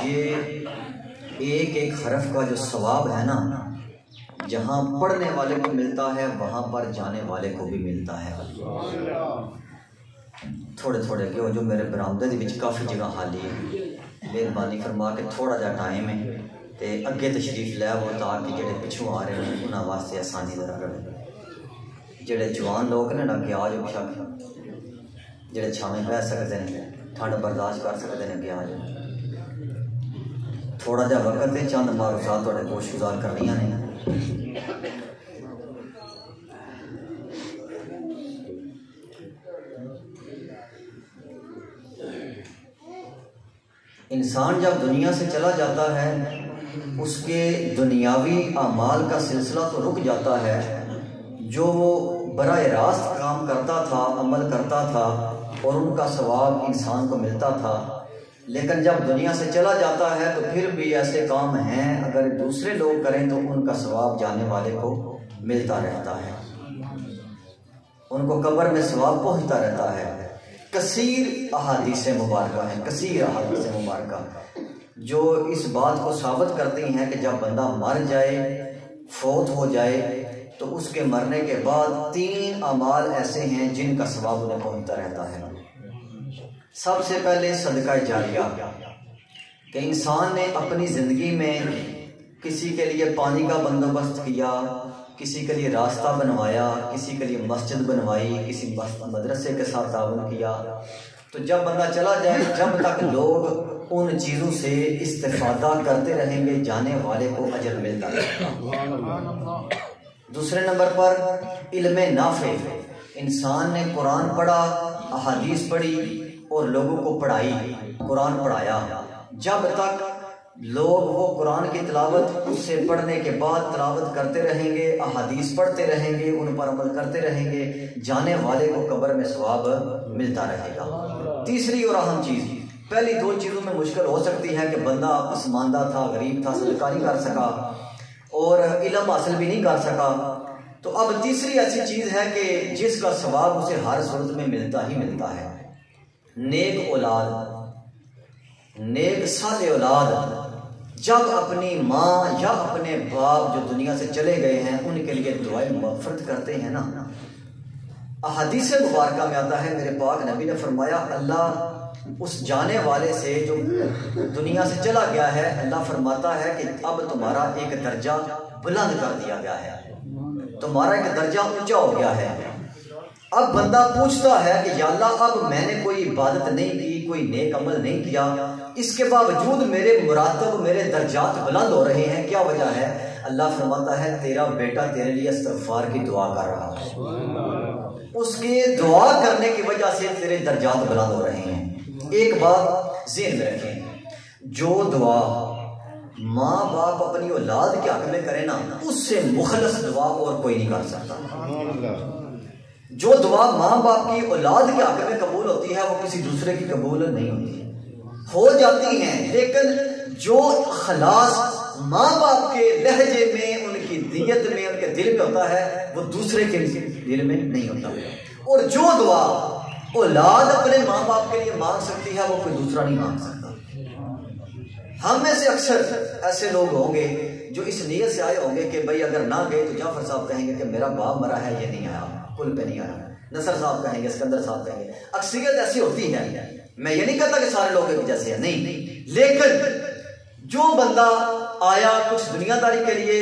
یہ ایک ایک حرف کا جو ثواب ہے نا، جہاں پڑھنے والے کو ملتا ہے وہاں پر جانے والے کو بھی ملتا ہے۔ تھوڑے تھوڑے کہ جو میرے برآمدے دی وچ کافی جگہ خالی ہے، مہربانی فرما کے تھوڑا جا ٹائم ہے تے اگے تشریف لے وہ تاکہ جڑے پچھوں آ رہے ہیں انہاں واسطے آسانی ذرا رہے۔ جڑے جوان لوگ نے نا کہ آ جو بشک، جڑے چھاویں بہ سکتے ہیں، ٹھنڈ برداشت کر سکتے ہیں کہ آ جائیں۔ تھوڑا جا وقت ہے، چند معروضات تھوڑے گوش گزار کرنیاں نے۔ انسان جب دنیا سے چلا جاتا ہے اس کے دنیاوی اعمال کا سلسلہ تو رک جاتا ہے، جو وہ براہ راست کام کرتا تھا، عمل کرتا تھا اور ان کا ثواب انسان کو ملتا تھا، لیکن جب دنیا سے چلا جاتا ہے تو پھر بھی ایسے کام ہیں اگر دوسرے لوگ کریں تو ان کا ثواب جانے والے کو ملتا رہتا ہے، ان کو قبر میں ثواب پہنچتا رہتا ہے۔ کثیر احادیث مبارکہ ہیں، کثیر احادیث مبارکہ جو اس بات کو ثابت کرتی ہیں کہ جب بندہ مر جائے، فوت ہو جائے، تو اس کے مرنے کے بعد 3 اعمال ایسے ہیں جن کا ثواب انہیں پہنچتا رہتا ہے۔ سب سے پہلے صدقہ جاریہ، کہ انسان نے اپنی زندگی میں کسی کے لیے پانی کا بندوبست کیا، کسی کے لیے راستہ بنوایا، کسی کے لیے مسجد بنوائی، کسی مدرسے کے ساتھ تعاون کیا، تو جب بندہ چلا جائے، جب تک لوگ ان چیزوں سے استفادہ کرتے رہیں گے جانے والے کو اجر ملتا ہے۔ دوسرے نمبر پر علم نافع، انسان نے قرآن پڑھا، احادیث پڑھی اور لوگوں کو پڑھائی، قرآن پڑھایا، جب تک لوگ وہ قرآن کی تلاوت اس سے پڑھنے کے بعد تلاوت کرتے رہیں گے، احادیث پڑھتے رہیں گے، ان پر عمل کرتے رہیں گے، جانے والے کو قبر میں ثواب ملتا رہے گا۔ تیسری اور اہم چیز، پہلی 2 چیزوں میں مشکل ہو سکتی ہے کہ بندہ پسماندہ تھا، غریب تھا، صدقہ نہیں کر سکا اور علم حاصل بھی نہیں کر سکا، تو اب تیسری ایسی چیز ہے کہ جس کا ثواب اسے ہر صورت میں ملتا ہی ملتا ہے۔ نیک اولاد، نیک صالح اولاد جب اپنی ماں یا اپنے باپ جو دنیا سے چلے گئے ہیں ان کے لیے دعائیں مغفرت کرتے ہیں نا، احادیث مبارکہ میں آتا ہے، میرے پاک نبی نے فرمایا اللہ اس جانے والے سے جو دنیا سے چلا گیا ہے، اللہ فرماتا ہے کہ اب تمہارا ایک درجہ بلند کر دیا گیا ہے، تمہارا ایک درجہ اونچا ہو گیا ہے۔ اب بندہ پوچھتا ہے کہ یا اللہ اب میں نے کوئی عبادت نہیں کی، کوئی نیک عمل نہیں کیا، اس کے باوجود میرے مراتب، میرے درجات بلند ہو رہے ہیں، کیا وجہ ہے؟ اللہ فرماتا ہے تیرا بیٹا تیرے لیے استغفار کی دعا کر رہا ہے، اس کے دعا کرنے کی وجہ سے تیرے درجات بلند ہو رہے ہیں۔ ایک بات ذہن میں رکھیں، جو دعا ماں باپ اپنی اولاد کے حق میں کرے نا، اس سے مخلص دعا اور کوئی نہیں کر سکتا۔ جو دعا ماں باپ کی اولاد کے حق میں قبول ہوتی ہے وہ کسی دوسرے کی قبول نہیں ہوتی، ہو جاتی ہیں، لیکن جو خلاص ماں باپ کے لہجے میں، ان کی نیت میں، ان کے دل میں ہوتا ہے وہ دوسرے کے دل میں نہیں ہوتا۔ اور جو دعا اولاد اپنے ماں باپ کے لیے مانگ سکتی ہے وہ کوئی دوسرا نہیں مانگ سکتا۔ ہم میں سے اکثر ایسے لوگ ہوں گے جو اس نیت سے آئے ہوں گے کہ بھئی اگر نہ گئے تو جعفر صاحب کہیں گے کہ میرا باپ مرا ہے، یہ نہیں آیا، پل پہ نہیں آیا، نصر صاحب کہیں گے، اسکندر صاحب کہیں گے، اکثریت ایسی ہوتی ہے۔ میں یہ نہیں کہتا کہ سارے لوگ ایک جیسے ہیں، نہیں، لیکن جو بندہ آیا کچھ دنیا داری کے لیے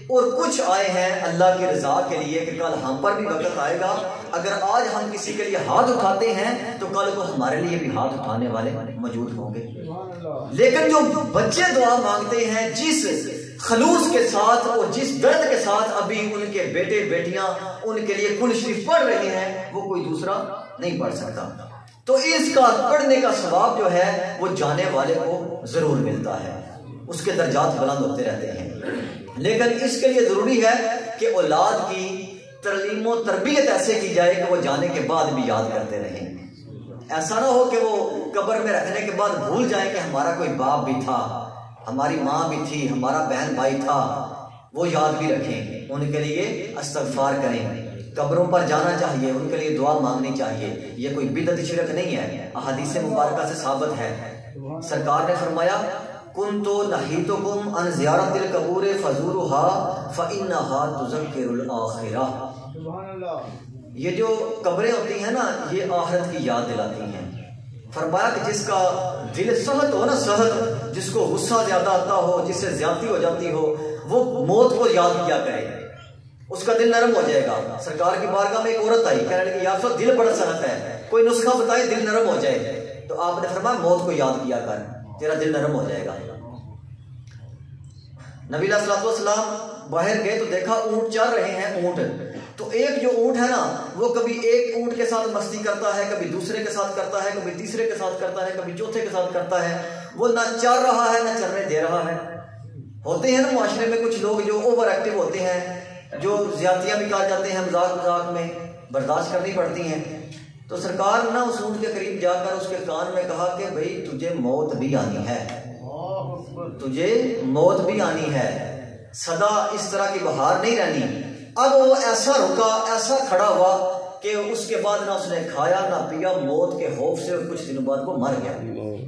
اور کچھ آئے ہیں اللہ کی رضا کے لیے کہ کل ہم پر بھی وقت آئے گا، اگر آج ہم کسی کے لیے ہاتھ اٹھاتے ہیں تو کل کو ہمارے لیے بھی ہاتھ اٹھانے والے موجود ہوں گے۔ لیکن جو بچے دعا مانگتے ہیں جس خلوص کے ساتھ اور جس درد کے ساتھ ابھی ان کے بیٹے بیٹیاں ان کے لیے قرآن شریف پڑھ رہے ہیں، وہ کوئی دوسرا نہیں پڑھ سکتا، تو اس کا پڑھنے کا ثواب جو ہے وہ جانے والے کو ضرور ملتا ہے، اس کے درجات بلند ہوتے رہتے ہیں۔ لیکن اس کے لیے ضروری ہے کہ اولاد کی تعلیم و تربیت ایسے کی جائے کہ وہ جانے کے بعد بھی یاد کرتے رہیں، ایسا نہ ہو کہ وہ قبر میں رکھنے کے بعد بھول جائیں کہ ہمارا کوئی باپ بھی تھا، ہماری ماں بھی تھی، ہمارا بہن بھائی تھا، وہ یاد بھی رکھیں، ان کے لیے استغفار کریں، قبروں پر جانا چاہیے، ان کے لیے دعا مانگنی چاہیے۔ یہ کوئی بدعت شرک نہیں ہے، احادیث مبارکہ سے ثابت ہے۔ سرکار نے فرمایا کنتو نہیتکم عن زیارت القبور فزورها فإنها تذکر الآخرہ. یہ جو قبریں ہوتی ہیں نا یہ آخرت کی یاد دلاتی ہیں. فرمایا کہ جس کا دل سخت ہو نا، سخت، جس کو غصہ زیادہ آتا ہو، جس سے زیادتی ہو جاتی ہو، وہ موت کو یاد کیا کرے، اس کا دل نرم ہو جائے گا. سرکار کی بارگاہ میں ایک عورت آئی، کہنے لگی یا رسول دل بڑا سخت ہے، کوئی نسخہ بتائے دل نرم ہو جائے. تو آپ نے فرمایا موت کو یاد کیا کر، تیرا دل نرم ہو جائے گا. نبی علیہ الصلوۃ والسلام باہر گئے تو دیکھا اونٹ چر رہے ہیں. اونٹ تو ایک جو اونٹ ہے نا وہ کبھی ایک اونٹ کے ساتھ مستی کرتا ہے، کبھی دوسرے کے ساتھ کرتا ہے، کبھی تیسرے کے ساتھ کرتا ہے، کبھی چوتھے کے ساتھ کرتا ہے. وہ نہ چر رہا ہے نہ چرنے دے رہا ہے. ہوتے ہیں نا معاشرے میں کچھ لوگ جو اوور ایکٹیو ہوتے ہیں، جو زیادتیاں بھی کر جاتے ہیں، مذاق مذاق میں برداشت کرنی پڑتی ہیں. تو سرکار نا اس اونٹ کے قریب جا کر اس کے کان میں کہا کہ بھئی تجھے موت بھی آنی ہے، تجھے موت بھی آنی ہے، سدا اس طرح کی بہار نہیں رہنی. اب وہ ایسا رکا، ایسا کھڑا ہوا کہ اس کے بعد نہ اس نے کھایا نہ پیا، موت کے خوف سے، اور کچھ دنوں بعد وہ مر گیا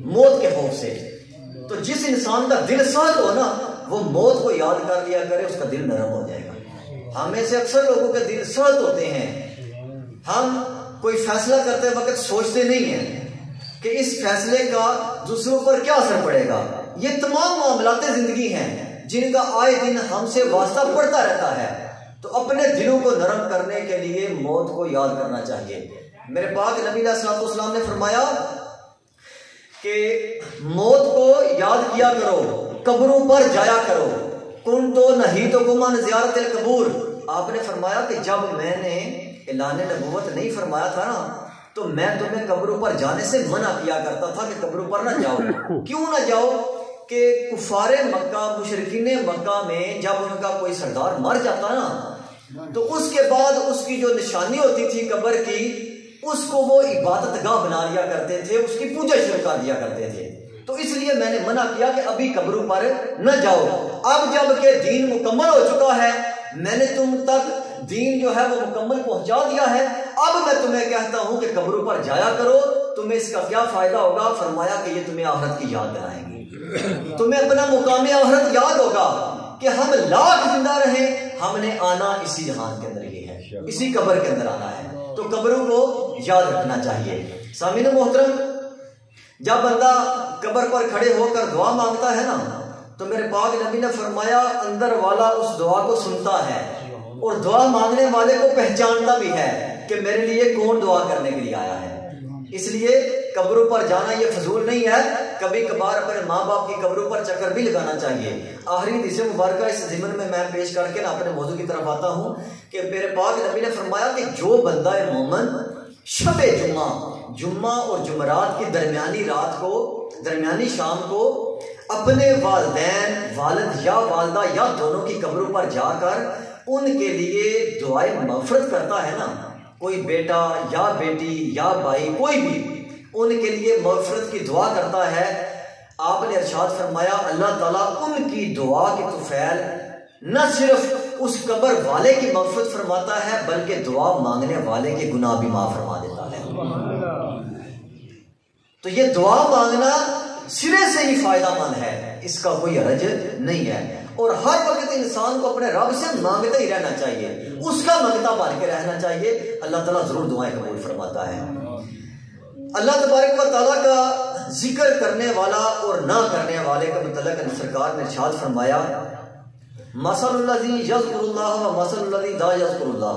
موت کے خوف سے. تو جس انسان کا دل سخت ہو نا وہ موت کو یاد کر لیا کرے، اس کا دل نرم ہو جائے گا. ہمیں سے اکثر لوگوں کے دل سخت ہوتے ہیں. ہم کوئی فیصلہ کرتے وقت سوچتے نہیں ہیں کہ اس فیصلے کا دوسروں پر کیا اثر پڑے گا. یہ تمام معاملات زندگی ہیں جن کا آئے دن ہم سے واسطہ پڑتا رہتا ہے. تو اپنے دلوں کو نرم کرنے کے لیے موت کو یاد کرنا چاہیے. میرے پاک نبی علیہ الصلوۃ والسلام نے فرمایا کہ موت کو یاد کیا کرو، قبروں پر جایا کرو. کنتو نہیتکم عن زیارت القبور. آپ نے فرمایا کہ جب میں نے اعلان نبوت نہیں فرمایا تھا نا تو میں تمہیں قبروں پر جانے سے منع کیا کرتا تھا کہ قبروں پر نہ جاؤ. کیوں نہ جاؤ؟ کہ کفار مکہ، مشرکین مکہ میں جب ان کا کوئی سردار مر جاتا نا تو اس کے بعد اس کی جو نشانی ہوتی تھی قبر کی، اس کو وہ عبادت گاہ بنا لیا کرتے تھے، اس کی پوجا شروع کر دیا کرتے تھے. تو اس لیے میں نے منع کیا کہ ابھی قبروں پر نہ جاؤ. اب جب کہ دین مکمل ہو چکا ہے، میں نے تم تک دین جو ہے وہ مکمل پہنچا دیا ہے، اب میں تمہیں کہتا ہوں کہ قبروں پر جایا کرو. تمہیں اس کا کیا فائدہ ہوگا؟ فرمایا کہ یہ تمہیں آخرت کی یاد دلائیں گی، تمہیں اپنا مقام آخرت یاد ہوگا کہ ہم لاکھ زندہ رہیں، ہم نے آنا اسی جہان کے اندر ہی ہے، اسی قبر کے اندر آنا ہے. تو قبروں کو یاد رکھنا چاہیے. سامعین محترم، جب بندہ قبر پر کھڑے ہو کر دعا مانگتا ہے نا تو میرے پاک نبی نے فرمایا اندر والا اس دعا کو سنتا ہے اور دعا مانگنے والے کو پہچانتا بھی ہے کہ میرے لیے کون دعا کرنے کے لیے آیا ہے. اس لیے قبروں پر جانا یہ فضول نہیں ہے، کبھی کبھار اپنے ماں باپ کی قبروں پر چکر بھی لگانا چاہیے. آخری حدیث مبارکہ اس ضمن میں پیش کر کے نا اپنے موضوع کی طرف آتا ہوں کہ میرے پاک نبی نے فرمایا کہ جو بندہ مومن شب جمعہ اور جمعرات کی درمیانی رات کو، درمیانی شام کو اپنے والدین، والد یا والدہ یا دونوں کی قبروں پر جا کر ان کے لیے دعائے مغفرت کرتا ہے نا، کوئی بیٹا یا بیٹی یا بھائی کوئی بھی ان کے لیے مغفرت کی دعا کرتا ہے، آپ نے ارشاد فرمایا اللہ تعالیٰ ان کی دعا کی طفیل نہ صرف اس قبر والے کی مغفرت فرماتا ہے بلکہ دعا مانگنے والے کے گناہ بھی معاف فرما دیتا ہے. تو یہ دعا مانگنا سرے سے ہی فائدہ مند ہے، اس کا کوئی حرج نہیں ہے. اور ہر وقت انسان کو اپنے رب سے مانگتا ہی رہنا چاہیے، اس کا منگتا بن کے رہنا چاہیے. اللہ تعالیٰ ضرور دعائیں قبول فرماتا ہے. اللہ تبارک و تعالیٰ کا ذکر کرنے والا اور نہ کرنے والے کا متعلق سرکار نے ارشاد فرمایا مثل الذی یذکر اللہ و مثل الذی لا یذکر اللہ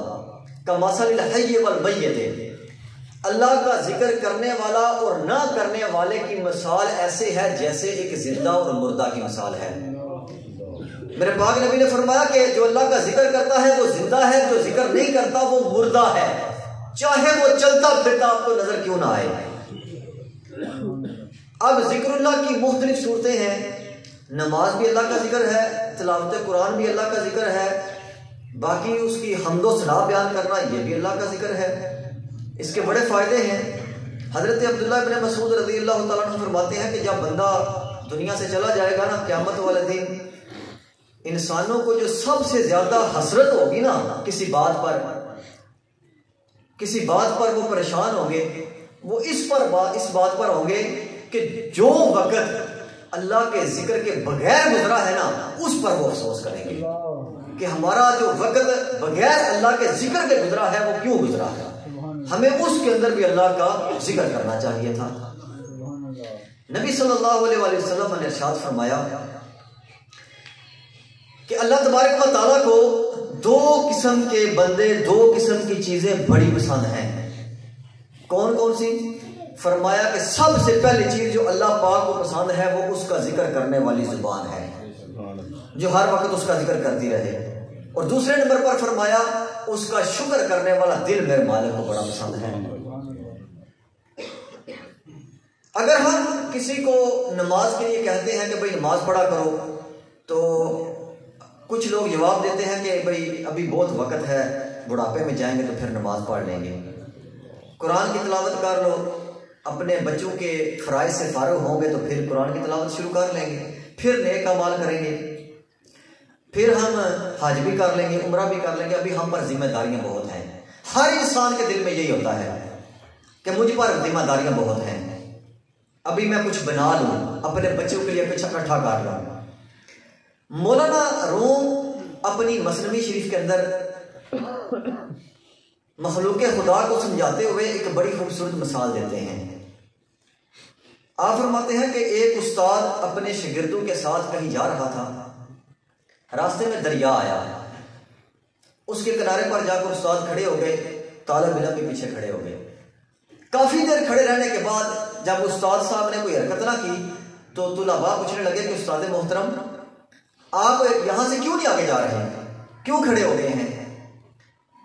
کمثل الحی والمیت. اللہ کا ذکر کرنے والا اور نہ کرنے والے کی مثال ایسے ہے جیسے ایک زندہ اور مردہ کی مثال ہے. میرے پاک نبی نے فرمایا کہ جو اللہ کا ذکر کرتا ہے وہ زندہ ہے، جو ذکر نہیں کرتا وہ مردہ ہے، چاہے وہ چلتا پھرتا آپ کو نظر کیوں نہ آئے. اب ذکر اللہ کی مختلف صورتیں ہیں. نماز بھی اللہ کا ذکر ہے، تلاوت قرآن بھی اللہ کا ذکر ہے، باقی اس کی حمد و ثنا بیان کرنا یہ بھی اللہ کا ذکر ہے. اس کے بڑے فائدے ہیں. حضرت عبداللہ ابن مسعود رضی اللہ تعالیٰ عنہ فرماتے ہیں کہ جب بندہ دنیا سے چلا جائے گا نا قیامت والے دن، انسانوں کو جو سب سے زیادہ حسرت ہوگی نا کسی بات پر وہ پریشان ہوں گے، وہ اس بات پر ہوں گے کہ جو وقت اللہ کے ذکر کے بغیر گزرا ہے نا اس پر وہ افسوس کریں گے کہ ہمارا جو وقت بغیر اللہ کے ذکر کے گزرا ہے وہ کیوں گزرا ہے. ہمیں اس کے اندر بھی اللہ کا ذکر کرنا چاہیے تھا. نبی صلی اللہ علیہ وسلم نے ارشاد فرمایا کہ اللہ تبارک و تعالیٰ کو دو قسم کے بندے، دو قسم کی چیزیں بڑی پسند ہیں. کون کون سی؟ فرمایا کہ سب سے پہلی چیز جو اللہ پاک کو پسند ہے وہ اس کا ذکر کرنے والی زبان ہے، جو ہر وقت اس کا ذکر کرتی رہے. اور دوسرے نمبر پر فرمایا اس کا شکر کرنے والا دل میرے مالک کو بڑا پسند ہے. اگر ہم کسی کو نماز کے لیے کہتے ہیں کہ بھئی نماز پڑھا کرو، تو کچھ لوگ جواب دیتے ہیں کہ بھئی ابھی بہت وقت ہے، بڑھاپے میں جائیں گے تو پھر نماز پڑھ لیں گے. قرآن کی تلاوت کر لو، اپنے بچوں کے فرائض سے فارغ ہوں گے تو پھر قرآن کی تلاوت شروع کر لیں گے، پھر نیک اعمال کریں گے، پھر ہم حج بھی کر لیں گے، عمرہ بھی کر لیں گے. ابھی ہم پر ذمہ داریاں بہت ہیں. ہر انسان کے دل میں یہی ہوتا ہے کہ مجھ پر ذمہ داریاں بہت ہیں، ابھی میں کچھ بنا لوں، اپنے بچوں کے لیے کچھ اکٹھا کر لوں. مولانا روم اپنی مثنوی شریف کے اندر مخلوق خدا کو سمجھاتے ہوئے ایک بڑی خوبصورت مثال دیتے ہیں. آپ فرماتے ہیں کہ ایک استاد اپنے شاگردوں کے ساتھ کہیں جا رہا تھا، راستے میں دریا آیا، اس کے کنارے پر جا کر استاد کھڑے ہو گئے، طالب علم بھی پیچھے کھڑے ہو گئے. کافی دیر کھڑے رہنے کے بعد جب استاد صاحب نے کوئی حرکت نہ کی تو طلباء پوچھنے لگے کہ استاد محترم آپ یہاں سے کیوں نہیں آگے جا رہے ہیں، کیوں کھڑے ہو گئے ہیں؟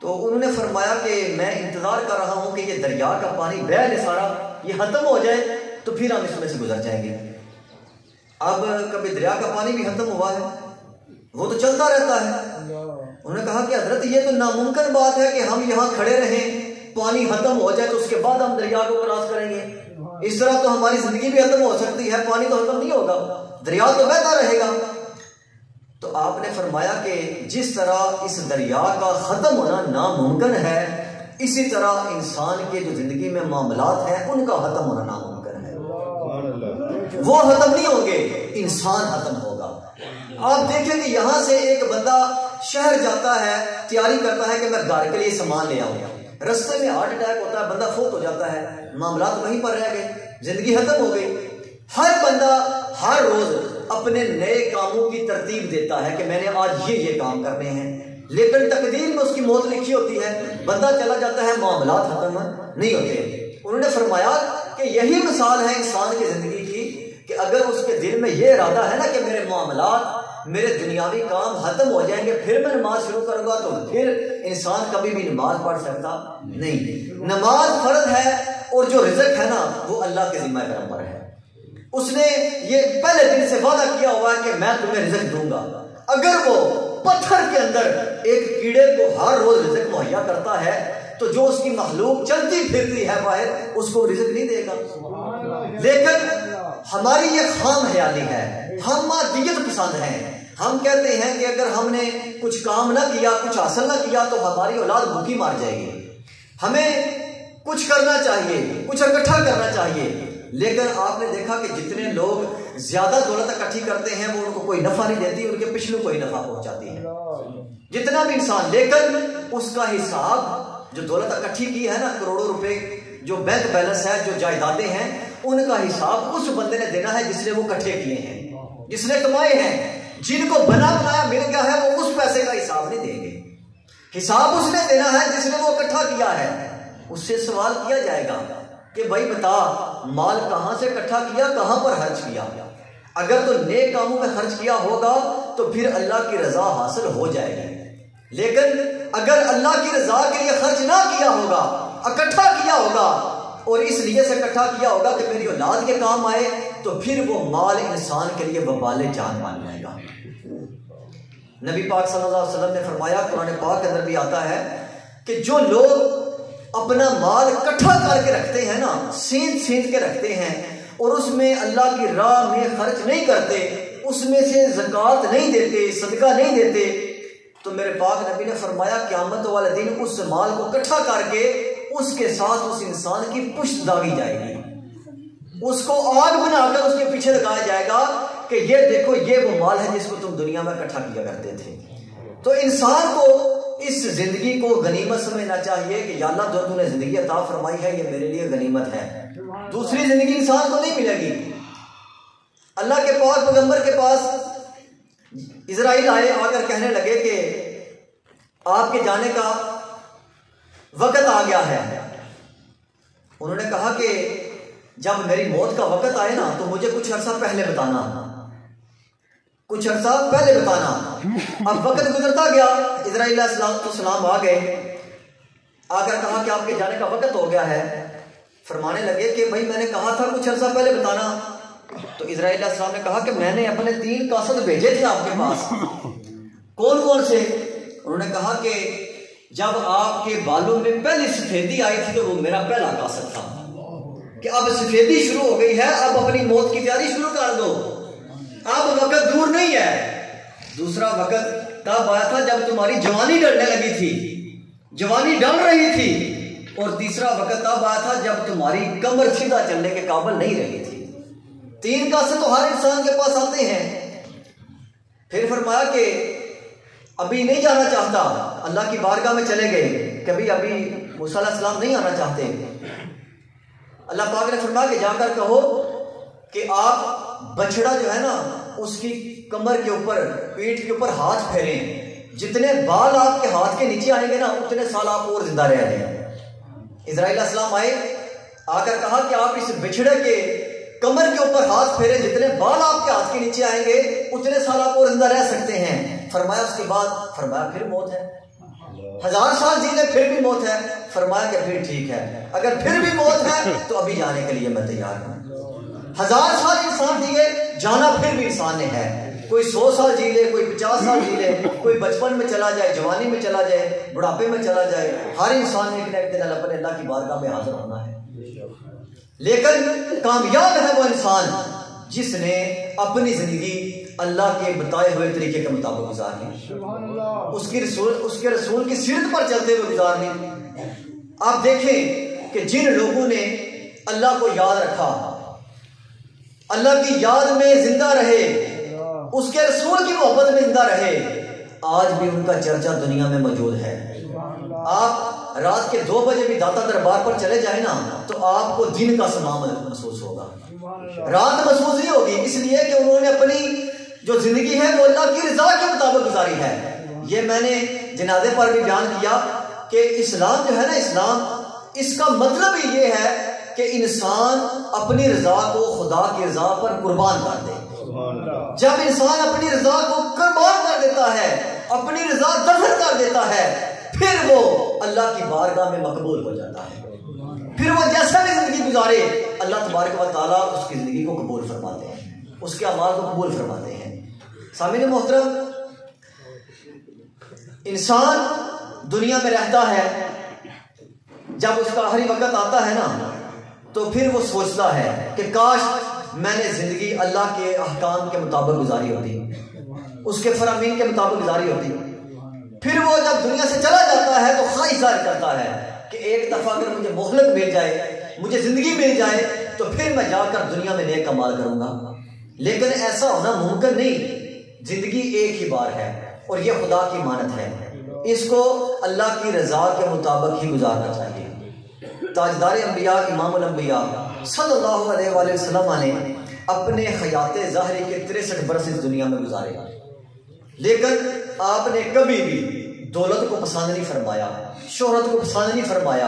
تو انہوں نے فرمایا کہ میں انتظار کر رہا ہوں کہ یہ دریا کا پانی بہہ لے سارا، یہ ختم ہو جائے تو پھر ہم اس میں سے گزر جائیں گے. اب کبھی دریا کا پانی بھی ختم ہوا ہے؟ وہ تو چلتا رہتا ہے. انہوں نے کہا کہ حضرت یہ تو ناممکن بات ہے کہ ہم یہاں کھڑے رہیں، پانی ختم ہو جائے تو اس کے بعد ہم دریا کو کراس کریں گے. اس طرح تو ہماری زندگی بھی ختم ہو سکتی ہے، پانی تو ختم نہیں ہوگا، دریا تو بہتا رہے گا. تو آپ نے فرمایا کہ جس طرح اس دریا کا ختم ہونا ناممکن ہے، اسی طرح انسان کے جو زندگی میں معاملات ہیں ان کا ختم ہونا ناممکن ہے. وہ ختم نہیں ہوں گے، انسان ختم ہوگا. آپ دیکھیں کہ یہاں سے ایک بندہ شہر جاتا ہے، تیاری کرتا ہے کہ میں گھر کے لیے سامان لے آؤں، رستے میں ہارٹ اٹیک ہوتا ہے، بندہ فوت ہو جاتا ہے، معاملات وہیں پر رہ گئے، زندگی ختم ہو گئی. ہر بندہ ہر روز اپنے نئے کاموں کی ترتیب دیتا ہے کہ میں نے آج یہ کام کرنے ہیں، لیکن تقدیر میں اس کی موت لکھی ہوتی ہے، بندہ چلا جاتا ہے، معاملات ختم نہیں ہوتے. انہوں نے فرمایا کہ یہی مثال ہے انسان کی زندگی کی کہ اگر اس کے دل میں یہ ارادہ ہے نا کہ میرے معاملات، میرے دنیاوی کام ختم ہو جائیں گے پھر میں نماز شروع کروں گا، تو پھر انسان کبھی بھی نماز پڑھ سکتا نہیں. نماز فرض ہے اور جو رزق ہے نا وہ اللہ کے ذمہ کرم پر ہے. اس نے یہ پہلے دن سے وعدہ کیا ہوا ہے کہ میں تمہیں رزق دوں گا. اگر وہ پتھر کے اندر ایک کیڑے کو ہر روز رزق مہیا کرتا ہے تو جو اس کی مخلوق چلتی پھرتی ہے باہر اس کو رزق نہیں دے گا. لیکن ہماری یہ خام خیالی ہے، ہم مادیت پسند ہیں. ہم کہتے ہیں کہ اگر ہم نے کچھ کام نہ کیا، کچھ حاصل نہ کیا تو ہماری اولاد بھوکی مار جائے گی. ہمیں کچھ کرنا چاہیے، کچھ اکٹھا کرنا چاہیے. لیکن آپ نے دیکھا کہ جتنے لوگ زیادہ دولت اکٹھی کرتے ہیں وہ ان کو کوئی نفع نہیں دیتی، ان کے پچھلوں کو ہی نفع پہنچاتی ہے. جتنا بھی انسان، لیکن اس کا حساب جو دولت اکٹھی کی ہے نا، کروڑوں روپے جو بینک بیلنس ہے، جو جائیدادیں ہیں، ان کا حساب اس بندے نے دینا ہے جس نے وہ اکٹھے کیے ہیں، جس نے کمائے ہیں. جن کو بنا بنایا مل گیا ہے وہ اس پیسے کا حساب نہیں دیں گے. حساب اس نے دینا ہے جس نے وہ اکٹھا کیا ہے. اس سے سوال کیا جائے گا کہ بھائی بتا مال کہاں سے اکٹھا کیا، کہاں پر خرچ کیا. اگر تو نیک کاموں میں خرچ کیا ہوگا تو پھر اللہ کی رضا حاصل ہو جائے گی. لیکن اگر اللہ کی رضا کے لیے خرچ نہ کیا ہوگا، اکٹھا کیا ہوگا اور اس لیے سے اکٹھا کیا ہوگا کہ میری اولاد کے کام آئے، تو پھر وہ مال انسان کے لیے وبال جان بن جائے گا. نبی پاک صلی اللہ علیہ وسلم نے فرمایا، قرآن پاک کے اندر بھی آتا ہے کہ جو لوگ اپنا مال اکٹھا کر کے رکھتے ہیں نا، سینت کے رکھتے ہیں اور اس میں اللہ کی راہ میں خرچ نہیں کرتے، اس میں سے زکوٰۃ نہیں دیتے، صدقہ نہیں دیتے، تو میرے پاک نبی نے فرمایا قیامت والے دن اس مال کو اکٹھا کر کے اس کے ساتھ اس انسان کی پشت داغی جائے گی. اس کو آگ بنا کر اس کے پیچھے لگایا جائے گا کہ یہ دیکھو یہ وہ مال ہے جس کو تم دنیا میں اکٹھا کیا کرتے تھے۔ تو انسان کو اس زندگی کو غنیمت سمجھنا چاہیے کہ یا اللہ جو تم نے زندگی عطا فرمائی ہے یہ میرے لیے غنیمت ہے، دوسری زندگی انسان کو نہیں ملے گی۔ اللہ کے پاک پیغمبر کے پاس اسرائیل آئے، آ کر کہنے لگے کہ آپ کے جانے کا وقت آ گیا ہے۔ انہوں نے کہا کہ جب میری موت کا وقت آئے نا تو مجھے کچھ عرصہ پہلے بتانا، کچھ عرصہ پہلے بتانا۔ اب وقت گزرتا گیا، اسرائیل علیہ السلام آ گئے، آ کر کہا کہ آپ کے جانے کا وقت ہو گیا ہے۔ فرمانے لگے کہ بھائی میں نے کہا تھا کچھ عرصہ پہلے بتانا۔ تو اسرائیل علیہ السلام نے کہا کہ میں نے اپنے 3 قاصد بھیجے تھے آپ کے پاس۔ کون کون سے؟ انہوں نے کہا کہ جب آپ کے بالوں میں پہلی سفیدی آئی تھی تو وہ میرا پہلا قاصد تھا، کہ اب سفیدی شروع ہو گئی ہے، اب اپنی موت کی تیاری شروع کر دو، اب وقت دور نہیں ہے۔ دوسرا وقت تب آیا تھا جب تمہاری جوانی ڈلنے لگی تھی، جوانی ڈل رہی تھی۔ اور تیسرا وقت تب آیا تھا جب تمہاری کمر سیدھا چلنے کے قابل نہیں رہی تھی۔ 3 قاصد تو ہر انسان کے پاس آتے ہیں۔ پھر فرمایا کہ ابھی نہیں جانا چاہتا، اللہ کی بارگاہ میں چلے گئے، کبھی ابھی موسیٰ علیہ السلام نہیں آنا چاہتے۔ اللہ پاک نے فرمایا کہ جا کر کہو کہ آپ بچڑا جو ہے نا اس کی کمر کے اوپر، پیٹھ کے اوپر ہاتھ پھیریں، جتنے بال آپ کے ہاتھ کے نیچے آئیں گے نا اتنے سال آپ اور زندہ رہ جائیں۔ اسرائیل علیہ السلام آئے، آ کر کہا کہ آپ اس بچڑے کے کمر کے اوپر ہاتھ پھیرے، جتنے بال آپ کے ہاتھ کے نیچے آئیں گے اتنے سال آپ اور زندہ رہ سکتے ہیں۔ فرمایا اس کے بعد فرمایا پھر موت ہے، 1000 سال جی لے پھر بھی موت ہے۔ فرمایا کہ پھر ٹھیک ہے، اگر پھر بھی موت ہے تو ابھی جانے کے لیے میں تیار ہوں۔ 1000 سال انسان دیے، جانا پھر بھی انسان نے ہے۔ کوئی 100 سال جی لے، کوئی 50 سال جی لے، کوئی بچپن میں چلا جائے، جوانی میں چلا جائے، بڑھاپے میں چلا جائے، ہر انسان نے ایک دن اپنے اللہ کی بارگاہ میں حاضر ہونا ہے۔ لیکن کامیاب ہے وہ انسان جس نے اپنی زندگی اللہ کے بتائے ہوئے طریقے کے مطابق گزارنی، اس کے رسول کی سیرت پر چلتے ہوئے گزارنی۔ آپ دیکھیں کہ جن لوگوں نے اللہ کو یاد رکھا، اللہ کی یاد میں زندہ رہے، اس کے رسول کی محبت میں زندہ رہے، آج بھی ان کا چرچا دنیا میں موجود ہے۔ آپ رات کے 2 بجے بھی داتا دربار پر چلے جائیں نا تو آپ کو دن کا سما محسوس ہوگا، رات محسوس نہیں ہوگی، اس لیے کہ انہوں نے اپنی جو زندگی ہے وہ اللہ کی رضا کے مطابق گزاری ہے۔ یہ میں نے جنازے پر بھی بیان کیا کہ اسلام جو ہے نا، اسلام اس کا مطلب ہی یہ ہے کہ انسان اپنی رضا کو خدا کی رضا پر قربان کر دے۔ جب انسان اپنی رضا کو قربان کر دیتا ہے، اپنی رضا دفن کر دیتا ہے، پھر وہ اللہ کی بارگاہ میں مقبول ہو جاتا ہے۔ پھر وہ جیسا بھی زندگی گزارے اللہ تبارک و تعالیٰ اس کی زندگی کو قبول فرماتے ہیں، اس کے اعمال کو قبول فرماتے ہیں۔ سامعین محترم، انسان دنیا میں رہتا ہے، جب اس کا آخری وقت آتا ہے نا تو پھر وہ سوچتا ہے کہ کاش میں نے زندگی اللہ کے احکام کے مطابق گزاری ہوتی، اس کے فرامین کے مطابق گزاری ہوتی۔ پھر وہ جب دنیا سے چلا جاتا ہے تو خواہش ظاہر کرتا ہے کہ ایک دفعہ اگر مجھے مہلت مل جائے، مجھے زندگی مل جائے تو پھر میں جا کر دنیا میں نیک کمال کروں گا۔ لیکن ایسا ہونا ممکن نہیں، زندگی ایک ہی بار ہے اور یہ خدا کی امانت ہے، اس کو اللہ کی رضا کے مطابق ہی گزارنا چاہیے۔ تاجدار انبیاء امام الانبیاء صلی اللہ علیہ وآلہ وسلم نے اپنے حیات ظاہری کے 63 برس اس دنیا میں گزارے، لیکن آپ نے کبھی بھی دولت کو پسند نہیں فرمایا، شہرت کو پسند نہیں فرمایا۔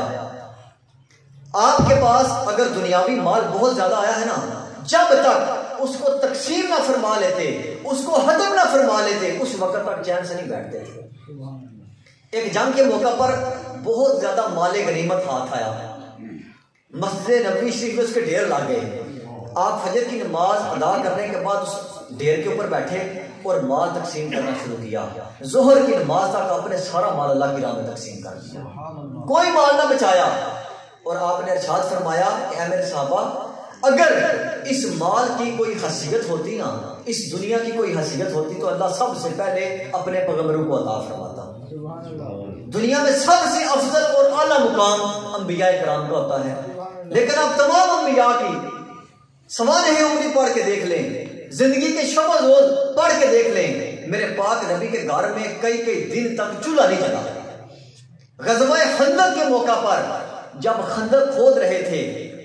آپ کے پاس اگر دنیاوی مال بہت زیادہ آیا ہے نا، جب تک اس کو تقسیم نہ فرما لیتے، اس کو ختم نہ فرما لیتے، اس وقت تک چین سے نہیں بیٹھتے تھے۔ ایک جنگ کے موقع پر بہت زیادہ مال غنیمت ہاتھ آیا، مسجد نبوی شریف میں اس کے ڈھیر لگ گئے۔ آپ فجر کی نماز ادا کرنے کے بعد اس ڈھیر کے اوپر بیٹھے اور مال تقسیم کرنا شروع کیا۔ ظہر کی نماز تک آپ نے سارا مال اللہ کی راہ میں تقسیم کر دیا، کوئی مال نہ بچایا۔ اور آپ نے ارشاد فرمایا کہ اے میرے صحابہ، اگر اس مال کی کوئی حیثیت ہوتی نا، اس دنیا کی کوئی حیثیت ہوتی تو اللہ سب سے پہلے اپنے پیغمبروں کو عطا فرماتا۔ دنیا میں سب سے افضل اور اعلیٰ مقام انبیاء کرام کا ہوتا ہے، لیکن اب تمام انبیاء کی سوانح عمری پڑھ کے دیکھ لیں، زندگی کے شب و روز پڑھ کے دیکھ لیں، میرے پاک نبی کے گھر میں کئی دن تک چولہا نہیں جلا۔ غزوہ خندق کے موقع پر جب خندق کھود رہے تھے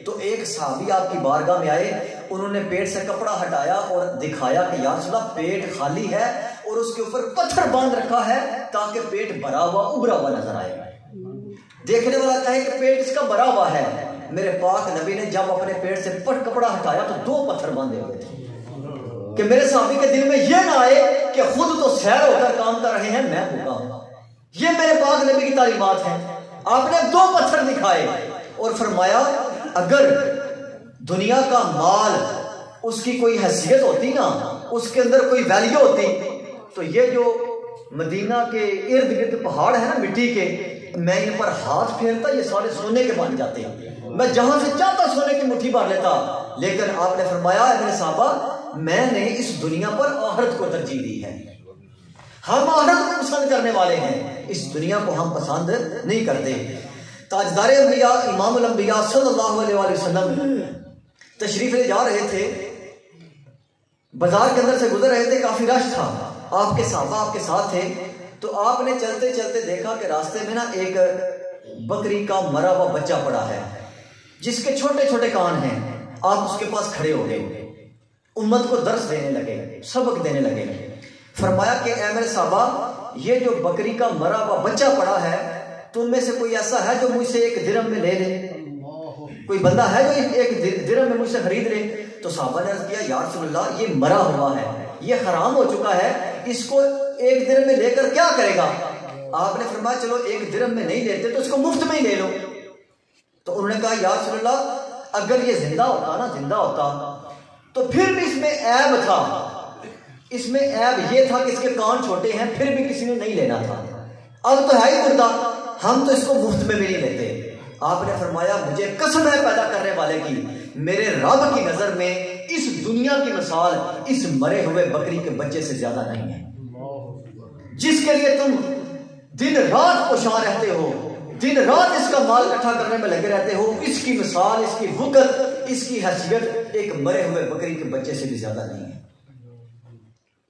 تو ایک صحابی آپ کی بارگاہ میں آئے، انہوں نے پیٹ سے کپڑا ہٹایا اور دکھایا کہ یا رسول اللہ پیٹ خالی ہے اور اس کے اوپر پتھر باندھ رکھا ہے تاکہ پیٹ بھرا ہوا ابھرا ہوا نظر آئے۔ دیکھنے والا کہے کہ پیٹ اس کا بھرا ہوا ہے، میرے پاک نبی نے جب اپنے پیٹ سے کپڑا ہٹایا تو 2 پتھر باندھے ہوئے تھے کہ میرے صحابی کے دل میں یہ نہ آئے کہ خود تو سیر ہو کر کام کر رہے ہیں، میں بھوکا ہوں۔ یہ میرے پاک نبی کی تعلیمات ہیں۔ آپ نے 2 پتھر دکھائے اور فرمایا اگر دنیا کا مال اس کی کوئی حیثیت ہوتی نا، اس کے اندر کوئی ویلیو ہوتی تو یہ جو مدینہ کے ارد گرد پہاڑ ہے نا مٹی کے، میں ان پر ہاتھ پھیرتا یہ سارے سونے کے بن جاتے ہیں، میں جہاں سے چاہتا سونے کی مٹھی بھر لیتا۔ لیکن آپ نے فرمایا میرے صحابہ میں نے اس دنیا پر آخرت کو ترجیح دی ہے، ہم آخرت کو پسند کرنے والے ہیں، اس دنیا کو ہم پسند نہیں کرتے۔ تاجدار انبیاء امام الانبیاء صلی اللہ علیہ وآلہ وسلم تشریف لے جا رہے تھے، بازار کے اندر سے گزر رہے تھے، کافی رش تھا، آپ کے صحابہ آپ کے ساتھ تھے، تو آپ نے چلتے چلتے دیکھا کہ راستے میں نا ایک بکری کا مرا ہوا بچہ پڑا ہے جس کے چھوٹے چھوٹے کان ہیں۔ آپ اس کے پاس کھڑے ہو گئے، امت کو درس دینے لگے، سبق دینے لگے۔ فرمایا کہ اے میرے صحابہ یہ جو بکری کا مرا ہوا بچہ پڑا ہے تم میں سے کوئی ایسا ہے جو مجھ سے 1 درہم میں لے لے؟ کوئی بندہ ہے جو 1 درہم میں مجھ سے خرید لے؟ تو صحابہ نے عرض کیا یا رسول اللہ یہ مرا ہوا ہے، یہ حرام ہو چکا ہے، اس کو 1 درہم میں لے کر کیا کرے گا؟ آپ نے فرمایا چلو 1 درہم میں نہیں لیتے تو اس کو مفت میں ہی لے لو۔ تو انہوں نے کہا یا رسول اللہ اگر یہ زندہ ہوتا تو پھر بھی اس میں عیب تھا، اس میں عیب یہ تھا کہ اس کے کان چھوٹے ہیں، پھر بھی کسی نے نہیں لینا تھا، اب تو ہے ہی مردہ، ہم تو اس کو مفت میں بھی نہیں لیتے۔ آپ نے فرمایا مجھے قسم ہے پیدا کرنے والے کی، میرے رب کی نظر میں اس دنیا کی مثال اس مرے ہوئے بکری کے بچے سے زیادہ نہیں ہے، جس کے لیے تم دن رات پریشان رہتے ہو، دن رات اس کا مال اکٹھا کرنے میں لگے رہتے ہو، اس کی مثال، اس کی وقت، اس کی حیثیت ایک مرے ہوئے بکری کے بچے سے بھی زیادہ نہیں ہے۔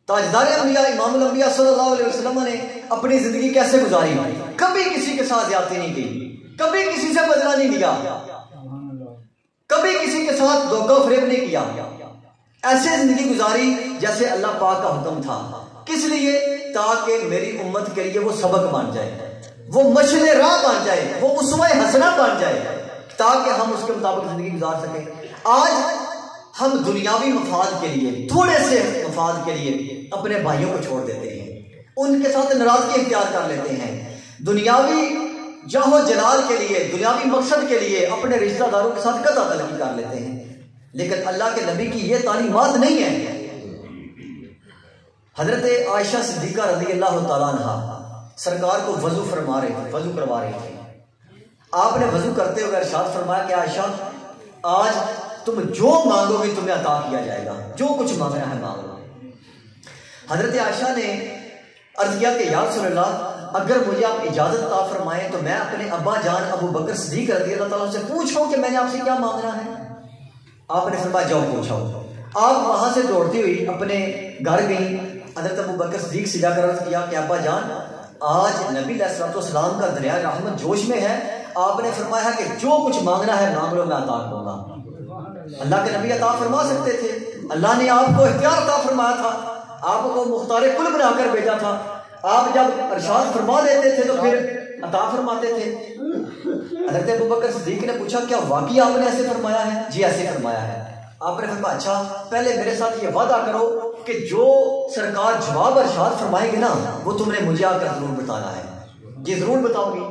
تاجدار انبیاء امام الانبیاء صلی اللہ علیہ وسلم نے اپنی زندگی کیسے گزاری؟ کبھی کسی کے ساتھ زیادتی نہیں کی، کبھی کسی سے بدلہ نہیں لیا، کبھی کسی کے ساتھ دھوکہ فریب نہیں کیا، ایسے زندگی گزاری جیسے اللہ پاک کا حکم تھا۔ کس لیے؟ تاکہ میری امت کے لیے وہ سبق بن جائے، وہ مشعل راہ بن جائے، وہ اسوہ حسنہ بن جائے، تاکہ ہم اس کے مطابق زندگی گزار سکیں۔ آج ہم دنیاوی مفاد کے لیے، تھوڑے سے مفاد کے لیے اپنے بھائیوں کو چھوڑ دیتے ہیں، ان کے ساتھ ناراضگی اختیار کر لیتے ہیں، دنیاوی جاہ و جلال کے لیے، دنیاوی مقصد کے لیے اپنے رشتہ داروں کے ساتھ قطع طلبی کر لیتے ہیں۔ لیکن اللہ کے نبی کی یہ تعلیمات نہیں ہے۔ حضرت عائشہ صدیقہ رضی اللہ تعالیٰ عنہ سرکار کو وضو کروا رہے تھے، آپ نے وضو کرتے ہوئے ارشاد فرمایا کہ عائشہ آج تم جو مانگو گے تمہیں عطا کیا جائے گا، جو کچھ مانگنا ہے مانگو۔ حضرت عائشہ نے عرض کیا کہ یا رسول اللہ اگر مجھے آپ اجازت عطا فرمائیں تو میں اپنے ابا جان ابو بکر صدیق رضی اللہ تعالیٰ سے پوچھوں کہ میں نے آپ سے کیا مانگنا ہے؟ آپ نے فرمایا جاؤ پوچھو۔ آپ وہاں سے دوڑتی ہوئی اپنے گھر گئی، حضرت ابو بکر صدیق سے جا کر عرض کیا کہ ابا جان آج نبی علیہ الصلوۃ والسلام کا دریائے رحمت جوش میں ہے، آپ نے فرمایا کہ جو کچھ مانگنا ہے مانگ لو میں عطا کروں گا۔ اللہ کے نبی عطا فرما سکتے تھے، اللہ نے آپ کو اختیار عطا فرمایا تھا، آپ کو مختار کل بنا کر بھیجا تھا، آپ جب ارشاد فرما لیتے تھے تو پھر عطا فرماتے تھے۔ حضرت ابو بکر صدیق نے پوچھا کیا واقعی آپ نے ایسے فرمایا ہے؟ جی ایسے فرمایا ہے۔ آپ نے فرمایا اچھا پہلے میرے ساتھ یہ وعدہ کرو کہ جو سرکار جواب ارشاد فرمائیں گے نا وہ تم نے مجھے آ کر ضرور بتانا ہے۔ جی ضرور بتاؤ گی۔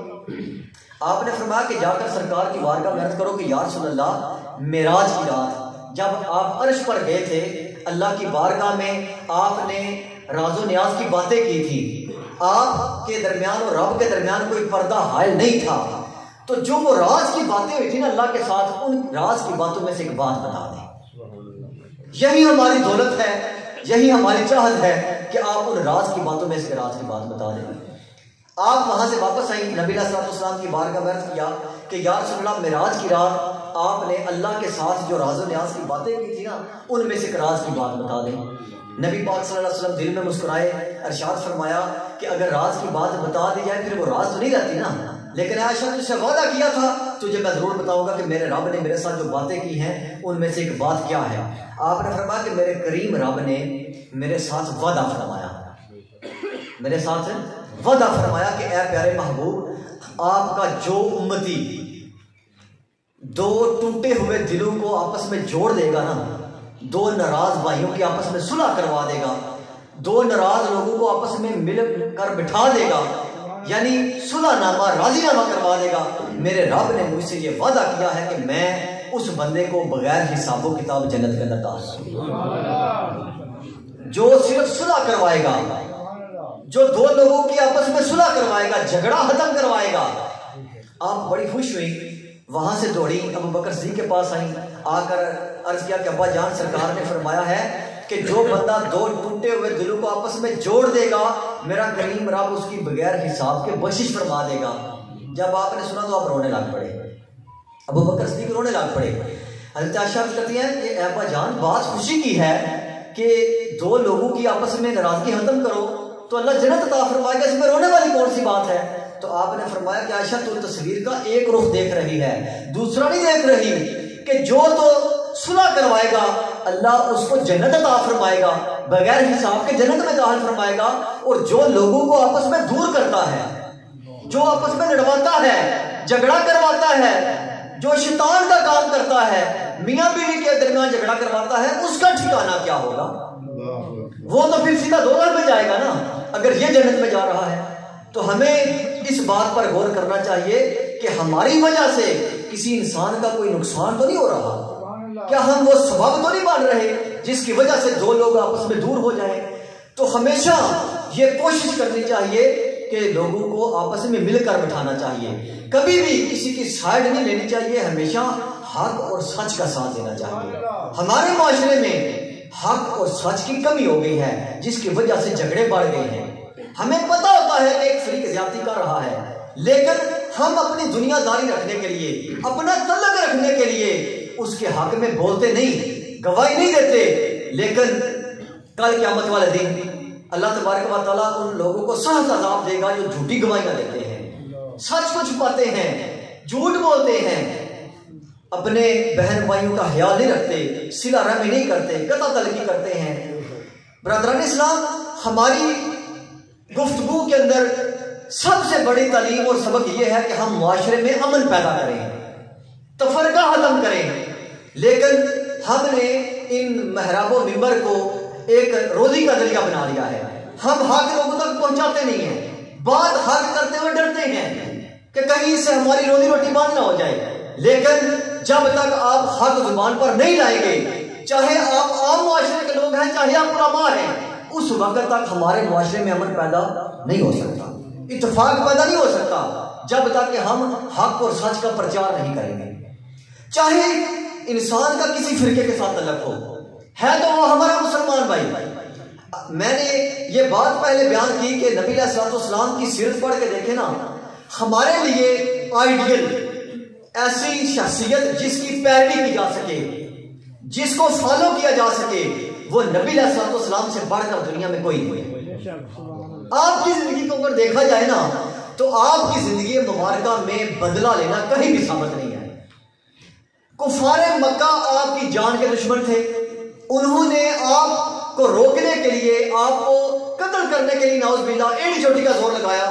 آپ نے فرمایا کہ جا کر سرکار کی بارگاہ میں عرض کرو کہ یا رسول اللہ معراج کی رات جب آپ عرش پر گئے تھے، اللہ کی بارگاہ میں آپ نے راز و نیاز کی باتیں کی تھی، آپ کے درمیان اور رب کے درمیان کوئی پردہ حائل نہیں تھا، تو جو وہ راز کی باتیں ہوئی تھی نا اللہ کے ساتھ، ان راز کی باتوں میں سے ایک بات بتا دیں۔ یہی ہماری دولت ہے، یہی ہماری چاہت ہے کہ آپ ان راز کی باتوں میں سے راز کی بات بتا دیں۔ آپ وہاں سے واپس آئیں، نبی علیہ الصلوۃ والسلام کی بارگاہ میں عرض کیا کہ یا رسول اللہ معراج کی رات آپ نے اللہ کے ساتھ جو راز و نیاز کی باتیں کی تھی نا، ان میں سے ایک راز کی بات بتا دیں۔ نبی پاک صلی اللہ علیہ وسلم دل میں مسکرائے، ارشاد فرمایا کہ اگر راز کی بات بتا دی جائے پھر وہ راز تو نہیں رہتی نا، لیکن عائشہ تجھ سے وعدہ کیا تھا تجھے میں ضرور بتاؤں گا کہ میرے رب نے میرے ساتھ جو باتیں کی ہیں ان میں سے ایک بات کیا ہے۔ آپ نے فرمایا کہ میرے کریم رب نے میرے ساتھ وعدہ فرمایا، میرے ساتھ وعدہ فرمایا کہ اے پیارے محبوب، آپ کا جو امتی دو ٹوٹے ہوئے دلوں کو آپس میں جوڑ دے گا نا، دو ناراض بھائیوں کی آپس میں صلح کروا دے گا، دو ناراض لوگوں کو آپس میں مل کر بٹھا دے گا، یعنی صلح نامہ راضی نامہ کروا دے گا، میرے رب نے مجھ سے یہ وعدہ کیا ہے کہ میں اس بندے کو بغیر حساب و کتاب جنت کے اندر ڈال دوں گا۔ جو صرف صلح کروائے گا، جو دو لوگوں کی آپس میں صلح کروائے گا، جھگڑا ختم کروائے گا۔ آپ بڑی خوش ہوئی، وہاں سے دوڑی ابو بکر صدیق کے پاس آئیں، آ کر عرض کیا کہ ابا جان سرکار نے فرمایا ہے کہ جو بندہ دو ٹوٹے ہوئے دلوں کو آپس میں جوڑ دے گا میرا کریم رب اس کی بغیر حساب کے بخشش فرما دے گا۔ جب آپ نے سنا تو آپ رونے لگ پڑے، ابو بکر صدیق رونے لگ پڑے۔ حضرت عائشہ کہتی ہیں کہ ابا جان بات خوشی کی ہے کہ دو لوگوں کی آپس میں ناراضگی ختم کرو تو اللہ جنت عطا فرمائے گا، اس میں رونے والی کون سی بات ہے؟ تو آپ نے فرمایا کہ عائشہ تو تصویر کا ایک رخ دیکھ رہی ہے، دوسرا نہیں دیکھ رہی، کہ جو تو صلح کروائے گا اللہ اس کو جنت عطا فرمائے گا، بغیر حساب کے جنت میں داخل فرمائے گا، اور جو لوگوں کو آپس میں دور کرتا ہے، جو آپس میں لڑواتا ہے، جھگڑا کرواتا ہے، جو شیطان کا کام کرتا ہے، میاں بیوی کے درمیان جھگڑا کرواتا ہے، اس کا ٹھکانہ کیا ہوگا؟ وہ تو پھر سیدھا دوزخ میں جائے گا نا، اگر یہ جنت میں جا رہا ہے۔ تو ہمیں اس بات پر غور کرنا چاہیے کہ ہماری وجہ سے کسی انسان کا کوئی نقصان تو نہیں ہو رہا، کیا ہم وہ سبب تو نہیں بن رہے جس کی وجہ سے دو لوگ آپس میں دور ہو جائیں؟ تو ہمیشہ یہ کوشش کرنی چاہیے کہ لوگوں کو آپس میں مل کر بٹھانا چاہیے، کبھی بھی کسی کی سائیڈ نہیں لینی چاہیے، ہمیشہ حق اور سچ کا ساتھ دینا چاہیے۔ ہمارے معاشرے میں حق اور سچ کی کمی ہو گئی ہے جس کی وجہ سے جھگڑے بڑھ گئے ہیں۔ ہمیں پتا ہوتا ہے کہ ایک فریق زیادتی کر رہا ہے، لیکن ہم اپنی دنیا داری رکھنے کے لیے، اپنا تعلق رکھنے کے لیے اس کے حق میں بولتے نہیں، گواہی نہیں دیتے، لیکن کل قیامت والے دن اللہ تبارک و تعالیٰ ان لوگوں کو سخت عذاب دے گا جو جھوٹی گواہیاں دیتے ہیں، سچ کو چھپاتے ہیں، جھوٹ بولتے ہیں، اپنے بہن بھائیوں کا خیال نہیں رکھتے، صلہ رحمی نہیں کرتے، قطع طلبی کرتے ہیں۔ برادران اسلام، ہماری گفتگو کے اندر سب سے بڑی تعلیم اور سبق یہ ہے کہ ہم معاشرے میں امن پیدا کریں، تفرقہ ختم کریں، لیکن ہم نے ان محراب و ممبر کو ایک روزی کا ذریعہ بنا لیا ہے۔ ہم حق لوگوں تک پہنچاتے نہیں ہیں، بات حق کرتے ہوئے ڈرتے ہیں کہ کہیں اس سے ہماری روزی روٹی بند نہ ہو جائے، لیکن جب تک آپ حق زبان پر نہیں لائیں گے، چاہے آپ عام معاشرے کے لوگ ہیں چاہے آپ علماء ہیں، اس وقت تک ہمارے معاشرے میں امن پیدا نہیں ہو سکتا، اتفاق پیدا نہیں ہو سکتا جب تک کہ ہم حق اور سچ کا پرچار نہیں کریں گے۔ چاہے انسان کا کسی فرقے کے ساتھ تعلق ہو، ہے تو وہ ہمارا مسلمان بھائی۔ میں نے یہ بات پہلے بیان کی کہ نبی علیہ الصلوۃ والسلام کی سیرت پڑھ کے دیکھیں نا، ہمارے لیے آئیڈیل ایسی شخصیت جس کی پیروی کی جا سکے، جس کو فالو کیا جا سکے، وہ نبی علیہ الصلوۃ والسلام سے بڑھ کر دنیا میں کوئی نہیں ہے۔ آپ کی زندگی کو اگر دیکھا جائے نا تو آپ کی زندگی مبارکہ میں بدلہ لینا کہیں بھی ثابت نہیں ہے۔ کفار مکہ آپ کی جان کے دشمن تھے، انہوں نے آپ کو روکنے کے لیے، آپ کو قتل کرنے کے لیے نعوذ باللہ ایڑی چوٹی کا زور لگایا،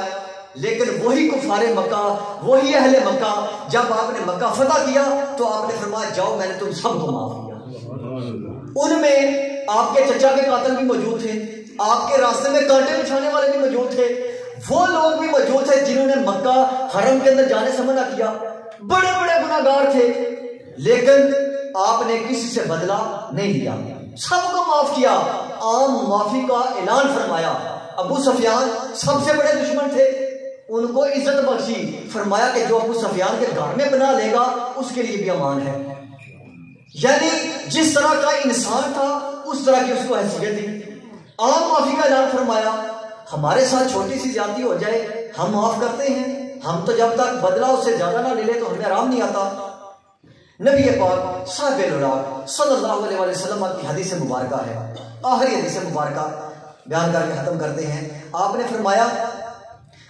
لیکن وہی کفار مکہ، وہی اہل مکہ، جب آپ نے مکہ فتح کیا تو آپ نے فرمایا جاؤ میں نے تم سب کو معاف کیا۔ ان میں آپ کے چچا کے قاتل بھی موجود تھے، آپ کے راستے میں کانٹے بچھانے والے بھی موجود تھے، وہ لوگ بھی موجود تھے جنہوں نے مکہ حرم کے اندر جانے سے منع کیا، بڑے بڑے گناہ گار تھے، لیکن آپ نے کسی سے بدلہ نہیں لیا، سب کو معاف کیا، عام معافی کا اعلان فرمایا۔ ابو سفیان سب سے بڑے دشمن تھے، ان کو عزت بخشی، فرمایا کہ جو ابو سفیان کے گھر میں بنا لے گا اس کے لیے بھی امان ہے، یعنی جس طرح کا انسان تھا اس طرح کی اس کو حیثیت دی، عام معافی کا اعلان فرمایا۔ ہمارے ساتھ چھوٹی سی زیادتی ہو جائے ہم معاف کرتے ہیں، ہم تو جب تک بدلہ اس سے زیادہ نہ لے لے تو ہمیں آرام نہیں آتا، نبی پاک صاحب الولاق صلی اللہ علیہ وسلم کی حدیث مبارکہ ہے، آخری حدیث مبارکہ بیان کر کے ختم کرتے ہیں۔ آپ نے فرمایا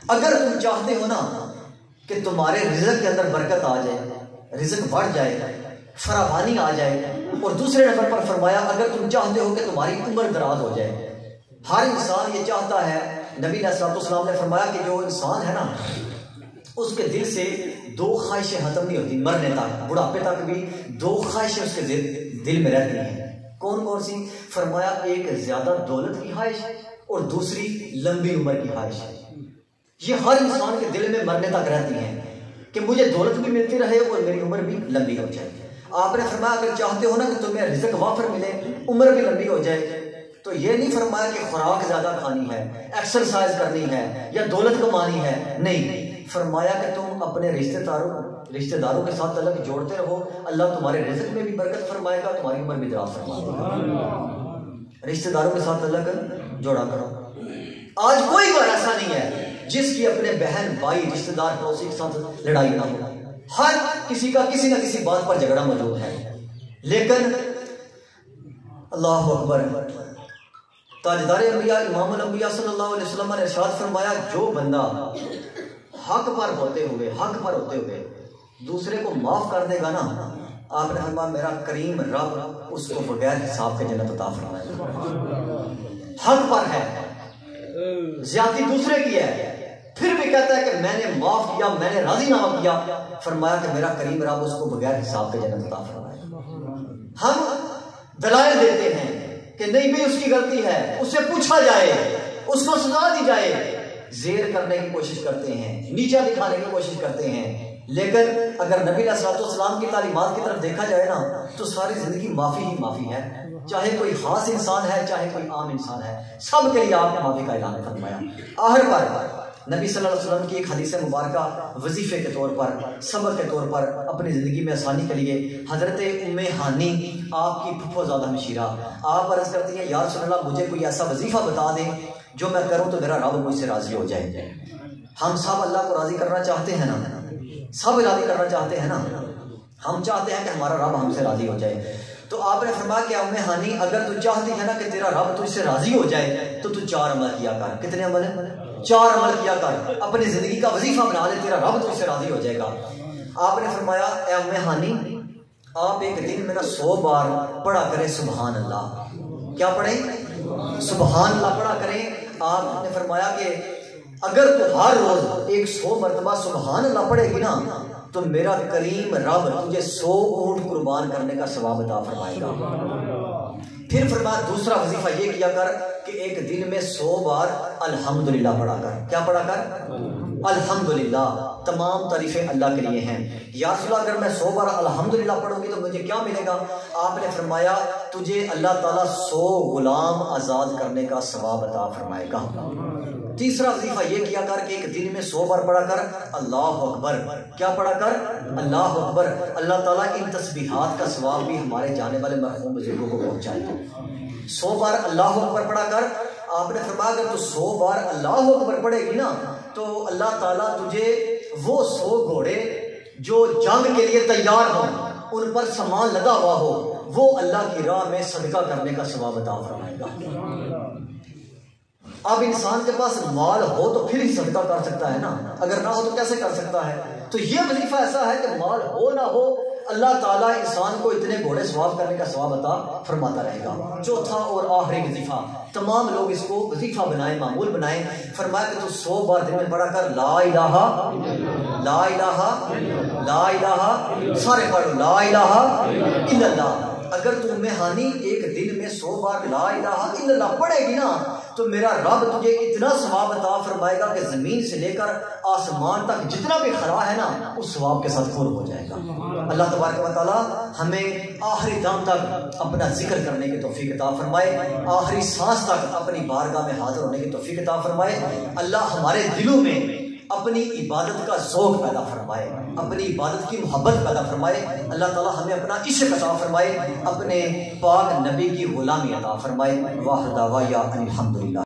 اگر تم چاہتے ہو نا کہ تمہارے رزق کے اندر برکت آ جائے، رزق بڑھ جائے، فراوانی آ جائے، اور دوسرے نمبر پر فرمایا اگر تم چاہتے ہو کہ تمہاری عمر دراز ہو جائے۔ ہر انسان یہ چاہتا ہے، نبی علیہ السلام نے فرمایا کہ جو انسان ہے نا اس کے دل سے دو خواہشیں ختم نہیں ہوتی مرنے تک، بڑھاپے تک بھی دو خواہشیں اس کے دل میں رہتی ہیں۔ کون کون سی؟ فرمایا ایک زیادہ دولت کی خواہش اور دوسری لمبی عمر کی خواہش۔ یہ ہر انسان کے دل میں مرنے تک رہتی ہیں کہ مجھے دولت بھی ملتی رہے اور میری عمر بھی لمبی ہو جائے۔ آپ نے فرمایا اگر چاہتے ہو نا کہ تمہیں رزق وافر ملے، عمر بھی لمبی ہو جائے، تو یہ نہیں فرمایا کہ خوراک زیادہ کھانی ہے، ایکسرسائز کرنی ہے یا دولت کمانی ہے، نہیں، فرمایا کہ تم اپنے رشتہ داروں کے ساتھ تعلق جوڑتے رہو، اللہ تمہارے رزق میں بھی برکت فرمائے گا، تمہاری عمر بھی دراز فرمائے گا۔ رشتہ داروں کے ساتھ تعلق جوڑا کرو۔ آج کوئی گھر ایسا نہیں ہے جس کی اپنے بہن بھائی رشتہ دار پڑوسی کے ساتھ لڑائی نہ ہو، ہر کسی کا کسی نہ کسی بات پر جھگڑا موجود ہے۔ لیکن اللہ اکبر، تاجدار انبیاء امام الانبیاء صلی اللہ علیہ وسلم نے ارشاد فرمایا جو بندہ حق پر ہوتے ہوئے دوسرے کو معاف کر دے گا نا، آپ نے فرمایا میرا کریم رب اس کو بغیر حساب کے جنت عطا فرمائے گا۔ حق پر ہے، زیادتی دوسرے کی ہے، پھر بھی کہتا ہے کہ میں نے معاف کیا، میں نے راضی نامہ کیا، فرمایا کہ میرا کریم رب اس کو بغیر حساب کے جنت عطا فرمائے گا۔ ہم دلائل دیتے ہیں کہ نہیں بھی اس کی غلطی ہے، اس سے پوچھا جائے، اس کو سزا دی جائے، زیر کرنے کی کوشش کرتے ہیں، نیچا دکھانے کی کوشش کرتے ہیں۔ لیکن اگر نبی علیہ السلام کی تعلیمات کی طرف دیکھا جائے نا تو ساری زندگی معافی ہی معافی ہے، چاہے کوئی خاص انسان ہے چاہے کوئی عام انسان ہے، سب کے لیے آپ نے معافی کا اعلان فرمایا۔ آخر پر نبی صلی اللہ علیہ وسلم کی ایک حدیث مبارکہ وظیفے کے طور پر، صبر کے طور پر، اپنی زندگی میں آسانی کے لیے، حضرت ام ہانی آپ کی پھپھو زادہ مشیرہ آپ عرض کرتی ہیں یا رسول اللہ مجھے کوئی ایسا وظیفہ بتا دیں جو میں کروں تو میرا رب مجھ سے راضی ہو جائے۔ ہم سب اللہ کو راضی کرنا چاہتے ہیں نا، سب راضی کرنا چاہتے ہیں نا، ہم چاہتے ہیں کہ ہمارا رب ہم سے راضی ہو جائے۔ تو آپ نے فرمایا کہ ام ہانی اگر تو چاہتی ہے نا کہ تیرا رب تجھ سے راضی ہو جائے تو 4 عمل کیا کر۔ کتنے عمل ہیں؟ 4 عمل کیا کر، اپنی زندگی کا وظیفہ بنا لے، تیرا رب تجھ سے راضی ہو جائے گا۔ آپ نے فرمایا اے ام ہانی آپ ایک دن میں 100 بار پڑھا کریں سبحان اللہ۔ کیا پڑھیں؟ سبحان اللہ پڑھا کریں۔ آپ نے فرمایا کہ اگر تو ہر روز 100 مرتبہ سبحان اللہ پڑھے گی نا تو میرا کریم رب تجھے 100 اونٹ قربان کرنے کا ثواب عطا فرمائے گا۔ پھر فرمایا دوسرا وظیفہ یہ کیا کر کہ ایک دن میں 100 بار الحمدللہ پڑھا کر۔ کیا پڑھا کر؟ الحمدللہ، تمام تعریفیں اللہ کے لیے ہیں۔ یا رسول اللہ اگر میں 100 بار الحمدللہ پڑھوں گی تو مجھے کیا ملے گا؟ آپ نے فرمایا تجھے اللہ تعالیٰ 100 غلام آزاد کرنے کا ثواب عطا فرمائے گا۔ تیسرا وظیفہ یہ کیا کر کہ ایک دن میں 100 بار پڑھا کر اللہ اکبر۔ کیا پڑھا کر؟ اللہ اکبر۔ اللہ تعالیٰ ان تسبیحات کا ثواب بھی ہمارے جانے والے مرحوم بزرگوں کو پہنچائے گا۔ 100 بار اللہ اکبر پڑھا کر۔ آپ نے فرمایا اگر تو 100 بار اللہ اکبر پڑھے گی نا تو اللہ تعالیٰ تجھے وہ 100 گھوڑے جو جنگ کے لیے تیار ہوں، ان پر سامان لگا ہوا ہو، وہ اللہ کی راہ میں صدقہ کرنے کا ثواب عطا فرمائے گا۔ اب انسان کے پاس مال ہو تو پھر ہی صدقہ کر سکتا ہے نا، اگر نہ ہو تو کیسے کر سکتا ہے؟ تو یہ وظیفہ ایسا ہے کہ مال ہو نہ ہو اللہ تعالیٰ انسان کو اتنے گھوڑے ثواب کرنے کا ثواب عطا فرماتا رہے گا۔ چوتھا اور آخری وظیفہ، تمام لوگ اس کو وظیفہ بنائیں، معمول بنائیں۔ فرمایا کہ تو 100 بار دن میں پڑھا کر لا الہ لا الہ لا الہ، سارے پڑھو لا الہ الا اللہ۔ اگر تم ہانی ایک دن میں 100 بار لا الہ الا اللہ پڑھے گی نا تو میرا رب تجھے اتنا ثواب عطا فرمائے گا کہ زمین سے لے کر آسمان تک جتنا بھی خلا ہے نا اس ثواب کے ساتھ قرب ہو جائے گا۔ اللہ تبارک و تعالیٰ ہمیں آخری دم تک اپنا ذکر کرنے کی توفیق عطا فرمائے، آخری سانس تک اپنی بارگاہ میں حاضر ہونے کی توفیق عطا فرمائے۔ اللہ ہمارے دلوں میں اپنی عبادت کا ذوق پیدا فرمائے، اپنی عبادت کی محبت پیدا فرمائے۔ اللہ تعالیٰ ہمیں اپنا عشق عطا فرمائے، اپنے پاک نبی کی غلامی عطا فرمائے۔ واخر دعوانا الحمدللہ۔